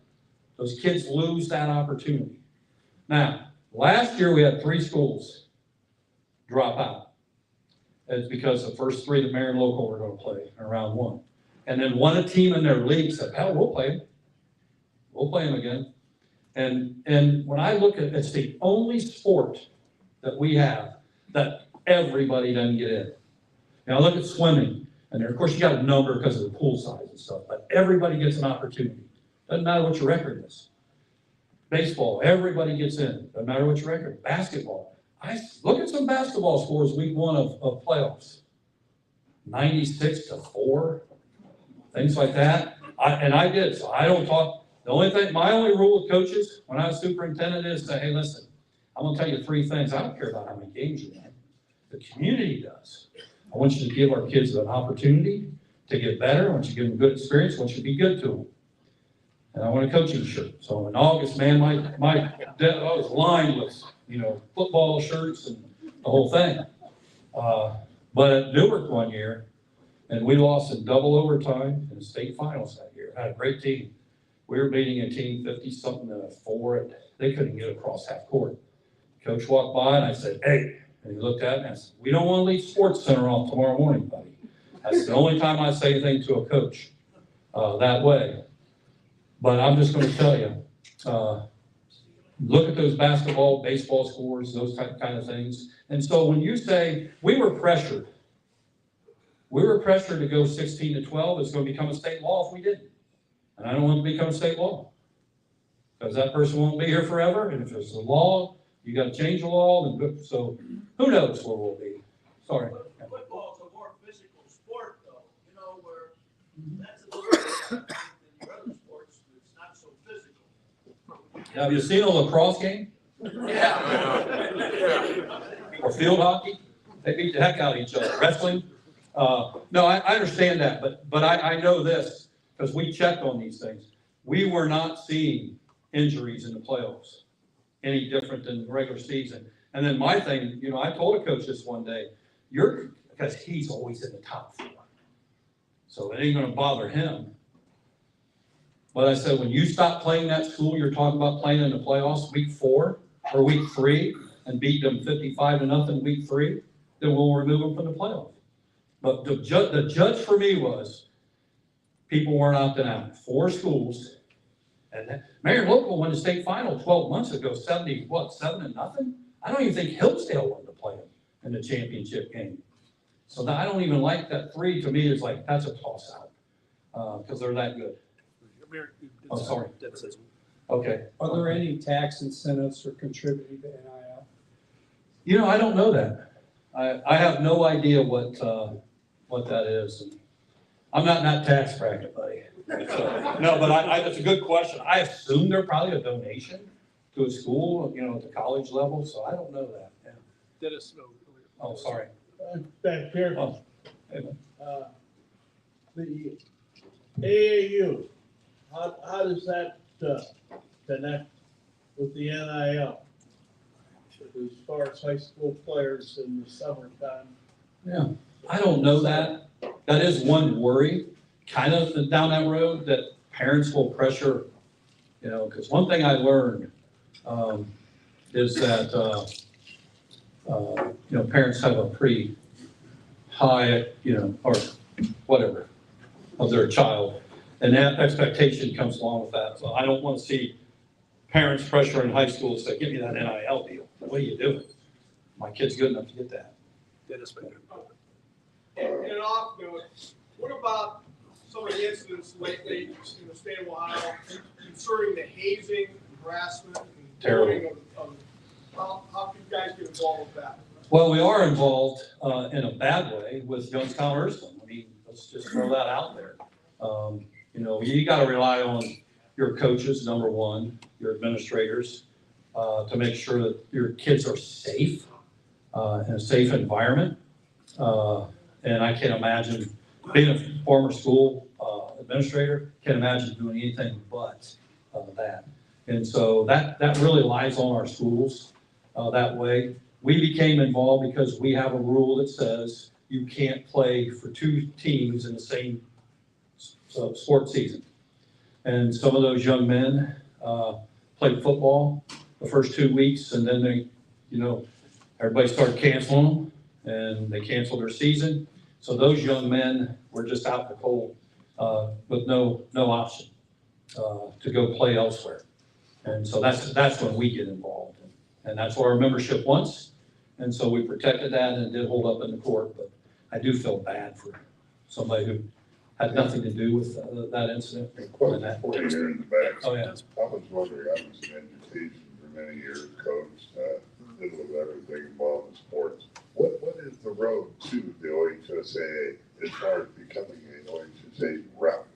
Those kids lose that opportunity. Now, last year, we had 3 schools drop out. It's because the first 3 that Marion Local were going to play in round 1. And then one team in their league said, hell, we'll play them. We'll play them again. And when I look at, it's the only sport that we have that everybody doesn't get in. Now look at swimming, and there, of course you got a number because of the pool size and stuff, but everybody gets an opportunity. Doesn't matter what your record is. Baseball, everybody gets in. Doesn't matter what your record. Basketball. I look at some basketball scores week 1 of playoffs. 96-4, things like that. I did, so I don't talk. The only thing, my only rule with coaches when I was superintendent is say, hey, listen, I'm gonna tell you 3 things. I don't care about how many games you win. The community does. I want you to give our kids an opportunity to get better. I want you to give them good experience. I want you to be good to them. And I want a coaching shirt. So in August, man, I was lined with, football shirts and the whole thing. But at Newark one year, and we lost in double overtime in the state finals that year. I had a great team. We were beating a team 50-something to 4, and they couldn't get across half court. Coach walked by, and I said, hey, and he looked at me, and I said, we don't want to leave Sports Center off tomorrow morning, buddy. That's the only time I say anything to a coach that way. But I'm just going to tell you, look at those basketball, baseball scores, those kind of things. And so when you say, we were pressured to go 16-12, it's going to become a state law if we didn't. And I don't want it to become state law. Because that person won't be here forever, and if there's a law, you got to change the law, so who knows where we'll be. Sorry. Football's a more physical sport, though, where that's a little different than your other sports, it's not so physical. Have you seen a lacrosse game? Yeah. Or field hockey? They beat the heck out of each other. Wrestling? No, I understand that, but I know this, because we checked on these things. We were not seeing injuries in the playoffs any different than the regular season. And then my thing, I told a coach this one day, because he's always in the top 4. So it ain't going to bother him. But I said, when you stop playing that school you're talking about playing in the playoffs week 4 or week 3 and beat them 55-0 week 3, then we'll remove them from the playoff. But the judge for me was people weren't opting out. 4 schools. And Marion Local won the state final 12 months ago, 7-0? I don't even think Hillsdale wanted to play them in the championship game. So I don't even like that 3. To me, is like, that's a toss out because they're that good. Oh, sorry. Okay. Are there any tax incentives for contributing to NIL? I don't know that. I have no idea what that is. I'm not in that tax bracket, buddy. So, no, but that's a good question. I assume they're probably a donation to a school, at the college level, so I don't know that. Yeah. Dennis, Oh, sorry. Back here, Oh, hey, man. the AAU, how does that connect with the NIL? As far as high school players in the summertime? Yeah, I don't know that. That is one worry, kind of down that road, that parents will pressure, because one thing I learned is that, parents have a pretty high, or whatever, of their child. And that expectation comes along with that. So I don't want to see parents pressure in high school to say, give me that NIL deal. What are you doing? My kid's good enough to get that. Dennis, And an off note, what about some of the incidents lately in the state of Ohio concerning the hazing, harassment, and Terrible. bullying of how can you guys get involved with that? Well, we are involved in a bad way with Youngstown Ursuline. I mean, let's just throw that out there. You got to rely on your coaches, number one, your administrators, to make sure that your kids are safe in a safe environment. And I can't imagine, being a former school administrator, can't imagine doing anything but that. And so that really lies on our schools that way. We became involved because we have a rule that says you can't play for two teams in the same sports season. And some of those young men played football the first 2 weeks, and then they, everybody started canceling them, and they canceled their season. So those young men were just out in the cold with no option to go play elsewhere. And so that's when we get involved. And that's what our membership wants. And so we protected that, and it did hold up in the court. But I do feel bad for somebody who had nothing to do with that incident. Quite here in the back. Oh, yeah. I was wondering, I was in education for many years, coached, did with everything involved in sports. What is the road to the OHSAA as far as becoming an OHSAA rep?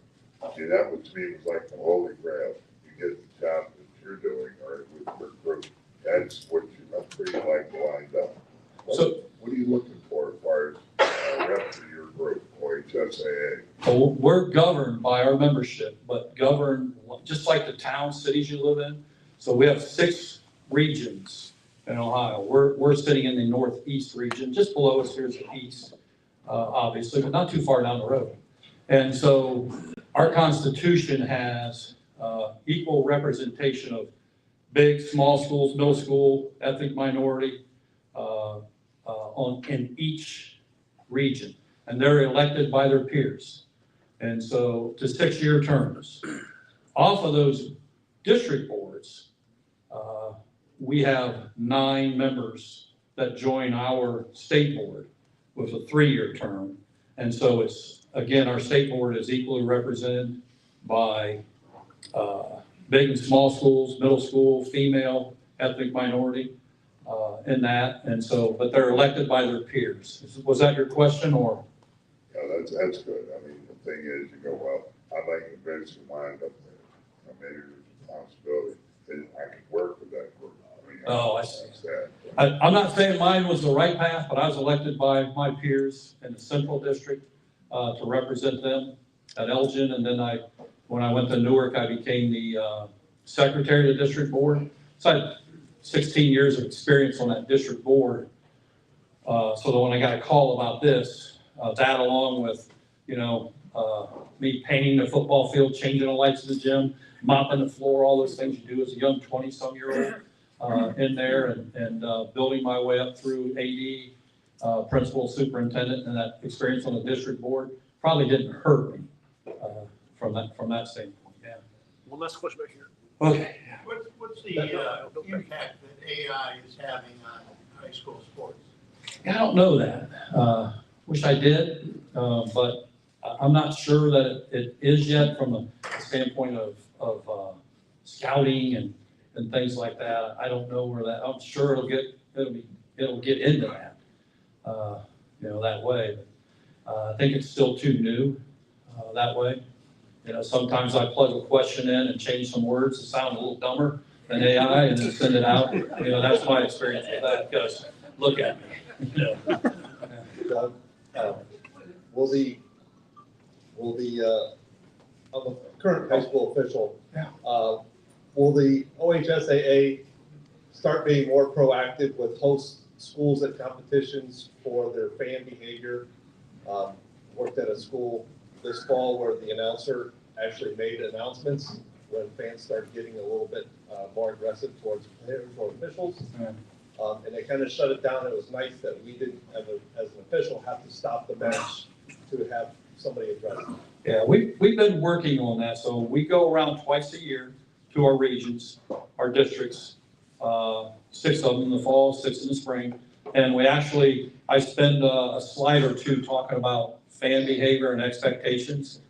And that was, to me, was like the holy grail. You get the job that you're doing or with your group. That's what that's where you like to wind up. What are you looking for as far as a rep for your group, OHSAA? Well, we're governed by our membership, but governed just like the towns, cities you live in. So we have 6 regions in Ohio. We're sitting in the northeast region, just below us here's the east, obviously, but not too far down the road. And so our Constitution has equal representation of big, small schools, middle school, ethnic minority in each region. And they're elected by their peers. And so to 6-year terms. Off of those district boards, we have 9 members that join our state board with a 3-year term. And so it's, again, our state board is equally represented by big and small schools, middle school, female, ethnic minority in that. And so, but they're elected by their peers. Was that your question or? Yeah, that's good. I mean, the thing is, you go, well, I'd like to eventually wind up there. Maybe there's a possibility that I could work with that group. I mean, Oh, I see. I'm not saying mine was the right path, but I was elected by my peers in the central district to represent them at Elgin. And then when I went to Newark, I became the secretary of the district board. So I had 16 years of experience on that district board. So that when I got a call about this, that along with, me painting the football field, changing the lights in the gym, mopping the floor, all those things you do as a young 20-some-year-old in there, and building my way up through AD, principal, superintendent, and that experience on the district board probably didn't hurt me from that standpoint. Yeah. One last question back here. Okay. What's the impact that AI is having on high school sports? I don't know that. Wish I did, but I'm not sure that it is yet from the standpoint of scouting and things like that. I don't know where that. I'm sure it'll get into that, that way. But I think it's still too new that way. Sometimes I plug a question in and change some words to sound a little dumber than AI, and then send it out. That's my experience with that. Because look at me. Doug, I'm a current high school official. Will the OHSAA start being more proactive with host schools at competitions for their fan behavior? Worked at a school this fall where the announcer actually made announcements when fans started getting a little bit more aggressive towards players or officials. And they kind of shut it down. It was nice that we didn't, as an official, have to stop the match to have somebody address it. Yeah, we've been working on that. So we go around twice a year to our regions, our districts, 6 of them in the fall, 6 in the spring. And I spend a slide or 2 talking about fan behavior and expectations.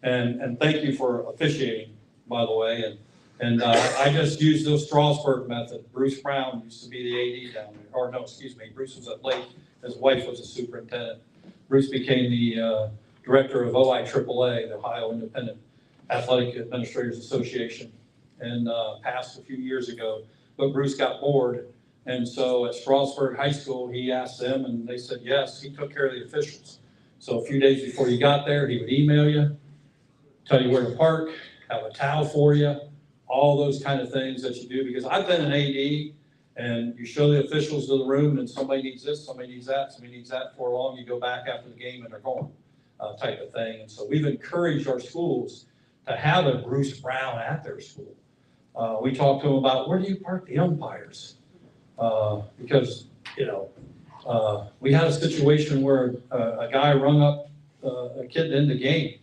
And thank you for officiating, by the way. And I just used the Strasburg method. Bruce Brown used to be the AD down there. Or no, excuse me, Bruce was at Lake. His wife was a superintendent. Bruce became the director of OIAAA, the Ohio Independent Athletic Administrators Association, and passed a few years ago. But Bruce got bored. And so at Strasburg High School, he asked them, and they said yes. He took care of the officials. So a few days before you got there, he would email you, tell you where to park, have a towel for you, all those kind of things that you do, because I've been an AD, and you show the officials to the room, and somebody needs this, somebody needs that, somebody needs that. Before long, you go back after the game and they're gone, type of thing. And so we've encouraged our schools to have a Bruce Brown at their school. We talked to them about, where do you park the umpires? Because, we had a situation where a guy rung up a kid in the game,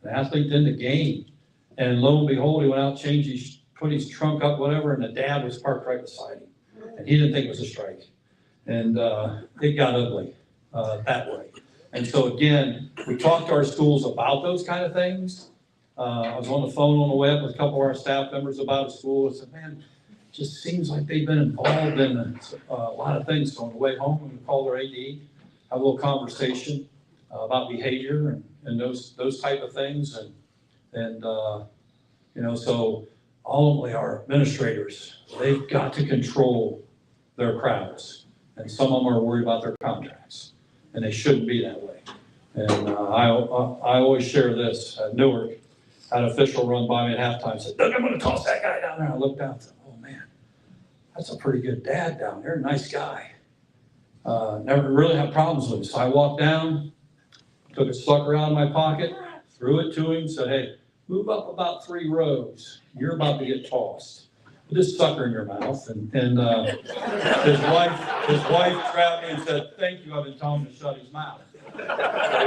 an athlete in the game, and lo and behold, he went out, put his trunk up, whatever, and the dad was parked right beside him. And he didn't think it was a strike. And it got ugly that way. And so again, we talked to our schools about those kind of things. I was on the phone on the way up with a couple of our staff members about a school. I said, man, it just seems like they've been involved in a lot of things. So on the way home, we called our AD, have a little conversation about behavior and those type of things. And so ultimately our administrators, they've got to control their crowds. And some of them are worried about their contracts, and they shouldn't be that way. And I always share this. At Newark, had an official run by me at halftime and said, Doug, I'm going to toss that guy down there. I looked down and said, oh man, that's a pretty good dad down there, nice guy. Never really had problems with him. So I walked down, took a sucker out of my pocket, threw it to him, said, hey, move up about 3 rows. You're about to get tossed. With this sucker in your mouth. And his wife grabbed me and said, thank you, I've been telling him to shut his mouth. So he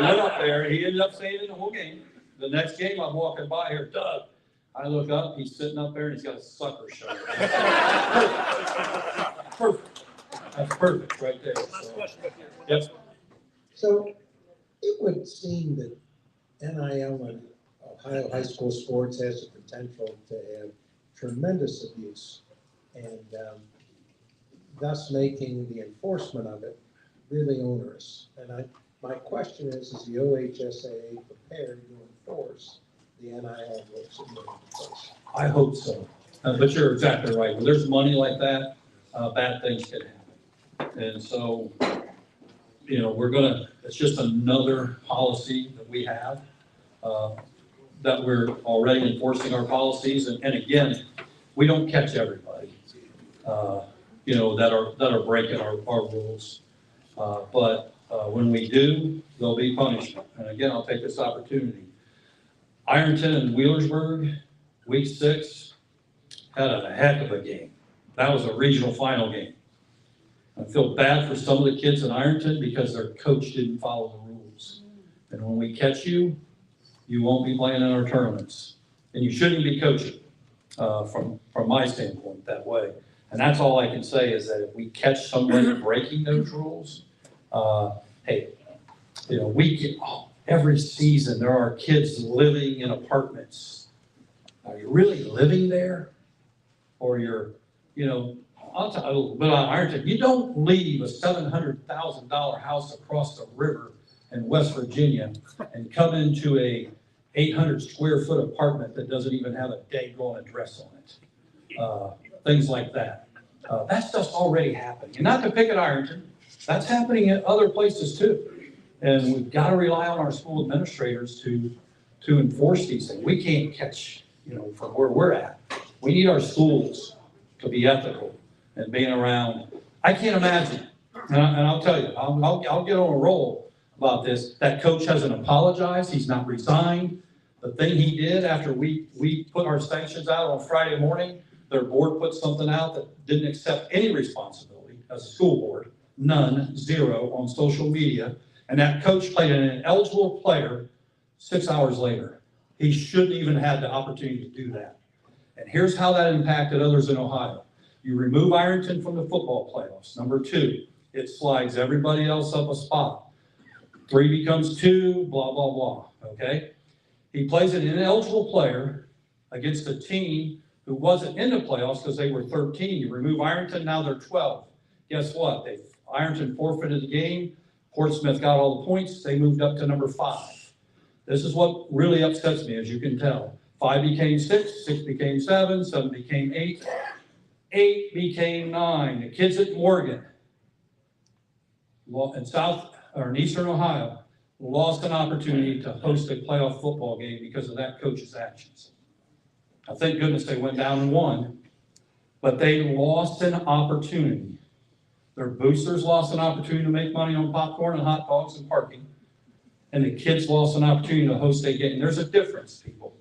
went up there, he ended up saying it the whole game. The next game, I'm walking by here, Doug. I look up, he's sitting up there and he's got a sucker shut. Perfect. That's perfect right there. So, yep. So it would seem that NIL and Ohio high school sports has the potential to have tremendous abuse, and thus making the enforcement of it really onerous. And my question is the OHSAA prepared to enforce the NIL rules that are in place? I hope so. But you're exactly right. When there's money like that, bad things can happen. And so, it's just another policy that we have, that we're already enforcing our policies. And again, we don't catch everybody, that are breaking our rules. But when we do, there'll be punishment. And again, I'll take this opportunity. Ironton and Wheelersburg, week 6, had a heck of a game. That was a regional final game. I feel bad for some of the kids in Ironton because their coach didn't follow the rules. And when we catch you, you won't be playing in our tournaments. And you shouldn't be coaching, from my standpoint, that way. And that's all I can say is that if we catch someone breaking those rules, every season there are kids living in apartments. Are you really living there? Or I'll tell you a little bit on Ironton. You don't leave a $700,000 house across the river in West Virginia and come into a 800 square foot apartment that doesn't even have a daggone address on it. Things like that. That stuff's already happening. And not to pick at Ironton, that's happening at other places too. And we've got to rely on our school administrators to enforce these things. We can't catch, from where we're at. We need our schools to be ethical and being around. I can't imagine, and I'll tell you, I'll get on a roll about this. That coach hasn't apologized. He's not resigned. The thing he did after we put our sanctions out on Friday morning, their board put something out that didn't accept any responsibility as a school board, none, 0 on social media. And that coach played an ineligible player 6 hours later. He shouldn't even have the opportunity to do that. And here's how that impacted others in Ohio. You remove Ironton from the football playoffs. Number 2, it slides everybody else up a spot. 3 becomes 2, blah, blah, blah, okay? He plays an ineligible player against a team who wasn't in the playoffs because they were 13. You remove Ironton, now they're 12. Guess what? Ironton forfeited the game. Portsmouth got all the points. They moved up to number 5. This is what really upsets me, as you can tell. 5 became 6, 6 became 7, 7 became 8, 8 became 9. The kids at Morgan, in Eastern Ohio, lost an opportunity to host a playoff football game because of that coach's actions. Now, thank goodness they went down and won, but they lost an opportunity. Their boosters lost an opportunity to make money on popcorn and hot dogs and parking. And the kids lost an opportunity to host a game. There's a difference, people,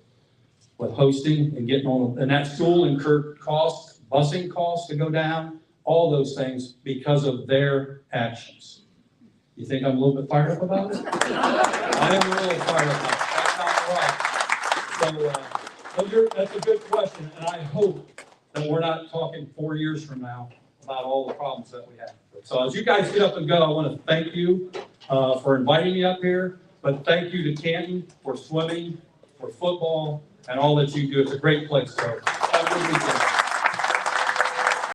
with hosting and getting on, and that school incurred costs, busing costs to go down, all those things because of their actions. You think I'm a little bit fired up about it? I am really fired up about it. That's not right. So, that's a good question, and I hope that we're not talking 4 years from now about all the problems that we have. So as you guys get up and go, I want to thank you for inviting me up here, but thank you to Canton for swimming, for football, and all that you do. It's a great place, so have a good weekend.